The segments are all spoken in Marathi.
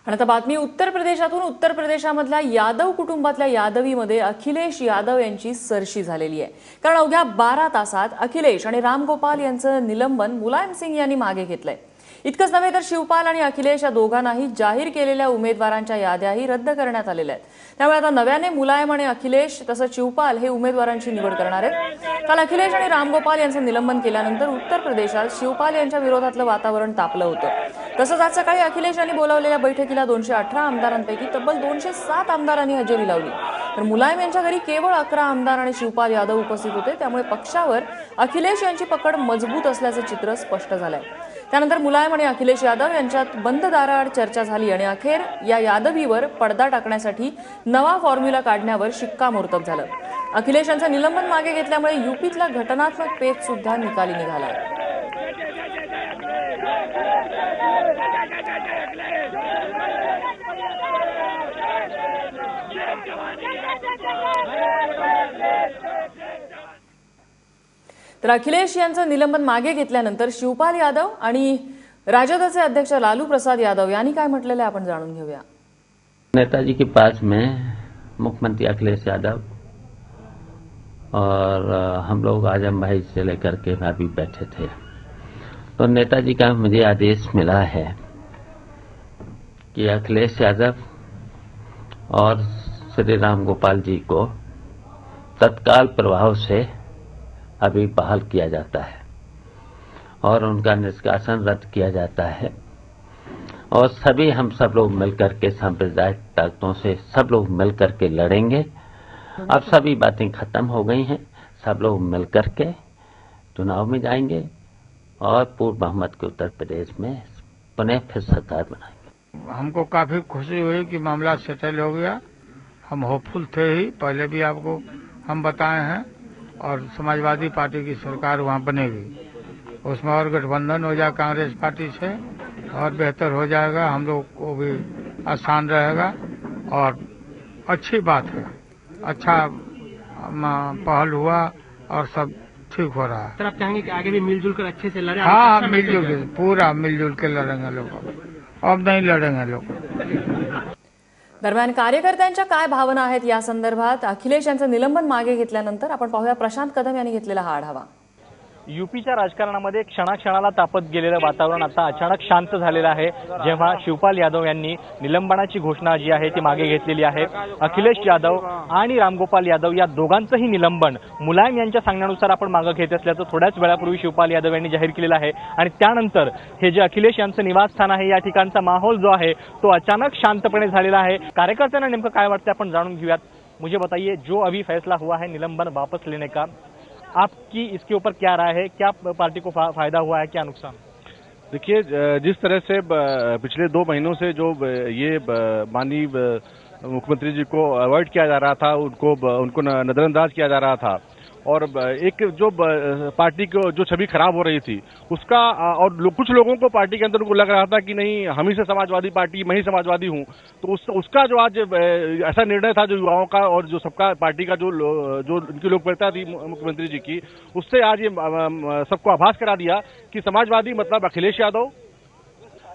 आणि आता बातमी उत्तर प्रदेशातून। उत्तर प्रदेशामधल्या यादव कुटुंबातल्या यादवीमध्ये अखिलेश यादव यांची सरशी झालेली आहे। कारण अवघ्या 12 तासात अखिलेश आणि रामगोपाल यांचं निलंबन मुलायम सिंग यांनी मागे घेतलंय। इतकंच नव्हे तर शिवपाल आणि अखिलेश या दोघांनाही जाहीर केलेल्या उमेदवारांच्या याद्याही रद्द करण्यात आलेल्या आहेत। त्यामुळे आता नव्याने मुलायम आणि अखिलेश तसंच शिवपाल हे उमेदवारांची निवड करणार आहेत। काल अखिलेश आणि रामगोपाल यांचं निलंबन केल्यानंतर उत्तर प्रदेशात शिवपाल यांच्या विरोधातलं वातावरण तापलं होतं। तसंच आज सकाळी अखिलेश यांनी बोलावलेल्या बैठकीला 218 आमदारांपैकी तब्बल 207 आमदारांनी हजेरी लावली। तर मुलायम यांच्या घरी केवळ 11 आमदार आणि शिवपाल यादव उपस्थित होते। त्यामुळे पक्षावर अखिलेश यांची पकड मजबूत असल्याचं चित्र स्पष्ट झालंय। त्यानंतर मुलायम आणि अखिलेश यादव यांच्यात बंद दाराआड चर्चा झाली आणि अखेर या यादवीवर पडदा टाकण्यासाठी नवा फॉर्म्युला काढण्यावर शिक्कामोर्तब झालं। अखिलेश यांचं निलंबन मागे घेतल्यामुळे यूपीतला घटनात्मक पेच सुद्धा निकाली निघालाय। तर अखिलेश यांचं निलंबन मागे घेतल्यानंतर शिवपाल यादव आणि राजदचे अध्यक्ष लालू प्रसाद यादव यांनी काय म्हटलेलं आपण जाणून घेऊया। नेताजी के पास में मुख्यमंत्री अखिलेश यादव और हम लोग आजम भाई से लेकर के अभी बैठे थे, तो नेताजी का मुझे आदेश मिला है कि अखिलेश यादव और श्री राम गोपाल जी को तत्काल प्रभाव से अभी बहाल किया जाता है और उनका निष्कासन रद्द किया जाता है। और सभी हम सब लोग मिलकर के सांप्रदायिक ताकतों से सब लोग मिलकर के लड़ेंगे। अब सभी बातें खत्म हो गई हैं, सब लोग मिलकर के चुनाव में जाएंगे और पूर्व बहुमत के उत्तर प्रदेश में पुनः फिर सरकार बनाएंगे। हमको काफी खुशी हुई कि मामला सेटल हो गया। हम होपफुल थे ही, पहले भी आपको हम बताए हैं, और समाजवादी पार्टी की सरकार वहां बनेगी। उसमें और गठबंधन हो जाए कांग्रेस पार्टी से और बेहतर हो जाएगा, हम लोग को भी आसान रहेगा और अच्छी बात है। अच्छा पहल हुआ और सब ठीक हो रहा है। सर, आप चाहेंगे कि आगे भी मिलजुल कर अच्छे से लड़ें? हाँ, मिलजुल के पूरा मिलजुल के लड़ेंगे लोग, अब नहीं लड़ेंगे लोग। दरम्यान कार्यकर्त्यांच्या काय भावना आहेत या संदर्भात अखिलेश यांचं निलंबन मागे घेतल्यानंतर आपण पाहूया प्रशांत कदम यांनी घेतलेला हा आढावा। यूपीच्या राजकारणामध्ये क्षणाक्षणाला तापत गेलेलं वातावरण आता अचानक शांत झालेलं आहे। जेव्हा शिवपाल यादव यांनी निलंबनाची घोषणा जी आहे ती मागे घेतलेली आहे। अखिलेश यादव आणि रामगोपाल यादव या दोघांचंही निलंबन मुलायम यांच्या सांगण्यानुसार आपण मागे घेत असल्याचं थोड्याच वेळापूर्वी शिवपाल यादव यांनी जाहीर केलेलं आहे। आणि त्यानंतर हे जे अखिलेश यांचं निवासस्थान आहे या ठिकाणचा माहोल जो आहे तो अचानक शांतपणे झालेला आहे। कार्यकर्त्यांना नेमकं काय वाटतं आपण जाणून घेऊयात। मुझे बताइए, जो अभी फैसला हुआ है निलंबन वापस लेने का, आपकी इसके ऊपर क्या राय है? क्या पार्टी को फायदा हुआ है, क्या नुकसान? देखिए, जिस तरह से पिछले 2 महीनों से जो ये माननीय मुख्यमंत्री जी को अवॉइड किया जा रहा था, उनको नजरअंदाज किया जा रहा था और एक जो पार्टी को जो छवि खराब हो रही थी उसका, और कुछ लोगों को पार्टी के अंदर उनको लग रहा था कि नहीं हम ही से समाजवादी पार्टी, मैं ही समाजवादी हूं, तो उसका जो आज ऐसा निर्णय था जो युवाओं का और जो सबका पार्टी का जो उनकी लोकप्रियता थी मुख्यमंत्री जी की, उससे आज ये सबको आभास करा दिया कि समाजवादी मतलब अखिलेश यादव,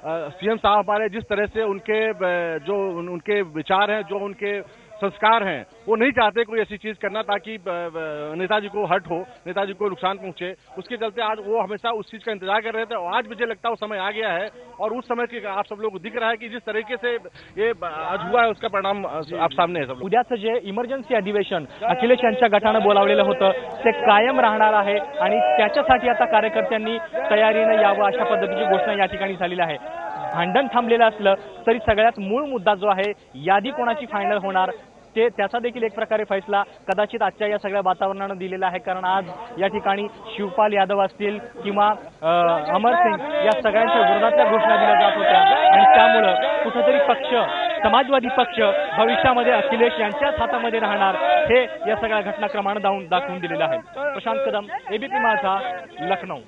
सीएम साहब हमारे जिस तरह से उनके विचार हैं, जो उनके संस्कार हैं, वो नहीं चाहते कोई ऐसी चीज करना ताकि नेताजी को हर्ट हो, नेताजी को नुकसान पहुंचे। उसके चलते आज वो हमेशा उस चीज का इंतजार कर रहे थे और आज मुझे लगता है वो समय आ गया है और उस समय के आप सब लोग को दिख रहा है कि जिस तरीके से ये आज हुआ है उसका परिणाम आप सामने है। सब उद्याचं जे इमर्जन्सी अधिवेशन अखिलेश यांच्या गटानं बोलावलेलं होतं ते कायम राहणार आहे आणि त्याच्यासाठी आता कार्यकर्त्यांनी तयारीनं यावं अशा पद्धतीची घोषणा या ठिकाणी झालेली आहे। भांडण थांबलेलं असलं तरी सगळ्यात मूळ मुद्दा जो आहे यादी कोणाची फायनल होणार त्याचा देखील एक प्रकारे फैसला कदाचित आजच्या या सगळ्या वातावरणानं दिलेला आहे। कारण आज या ठिकाणी शिवपाल यादव असतील किंवा अमर सिंग या सगळ्यांच्या विरोधातल्या घोषणा दिल्या जात होत्या आणि त्यामुळं कुठेतरी पक्ष, समाजवादी पक्ष भविष्यामध्ये अखिलेश यांच्याच हातामध्ये राहणार हे या सगळ्या घटनाक्रमानं दाखवून दिलेलं आहे। प्रशांत कदम, एबीपी माझा, लखनौ।